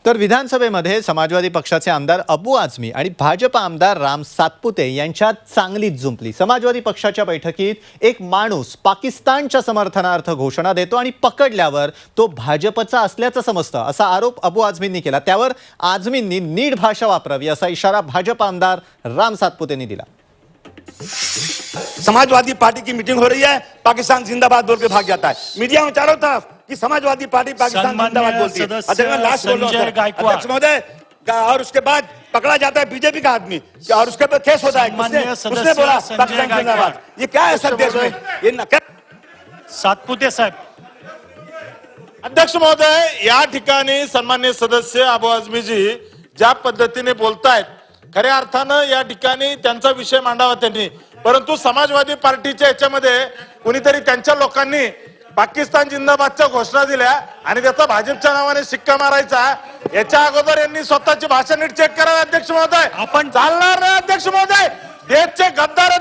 तर विधानसभेमध्ये समाजवादी पक्षाचे आमदार अबू आझमी आणि भाजप आमदार राम सातपुते यांच्यात चांगलीच जुंपली। समाजवादी पक्षाच्या बैठकीत एक माणूस पाकिस्तानच्या समर्थनार्थ घोषणा देतो आणि पकडल्यावर तो भाजपचा असल्याचं समजतं असा आरोप अबू आझमींनी केला। त्यावर आझमींनी नीट भाषा वापरावी असा इशारा भाजप आमदार राम सातपुतेंनी दिला। समाजवादी पार्टी की मीटिंग हो रही है, पाकिस्तान जिंदाबाद बोल के भाग जाता है। मीडिया में चारों तरफ कि समाजवादी पार्टी पाकिस्तान जिंदाबाद बोलती है। अध्यक्ष महोदय, और उसके बाद पकड़ा जाता है बीजेपी का आदमी और उसके ऊपर केस होता है। उसने बोला पाकिस्तान जिंदाबाद। ये क्या है सर देश में? ये सातपुते साहेब। अध्यक्ष महोदय, या ठिकाणी सन्माननीय सदस्य अबू आझमीजी ज्या पद्धतीने बोलतायत, खऱ्या अर्थानं या ठिकाणी त्यांचा विषय मांडावा त्यांनी, परंतु समाजवादी पार्टीच्या याच्यामध्ये कोणीतरी त्यांच्या लोकांनी पाकिस्तान जिंदाबादच्या घोषणा दिल्या आणि त्याचा भाजपच्या नावाने शिक्का मारायचा। याच्या अगोदर यांनी स्वतःची भाषा नीट चेक करावी अध्यक्ष महोदय। आपण चालणार नाही अध्यक्ष महोदय। देशचे गद्दार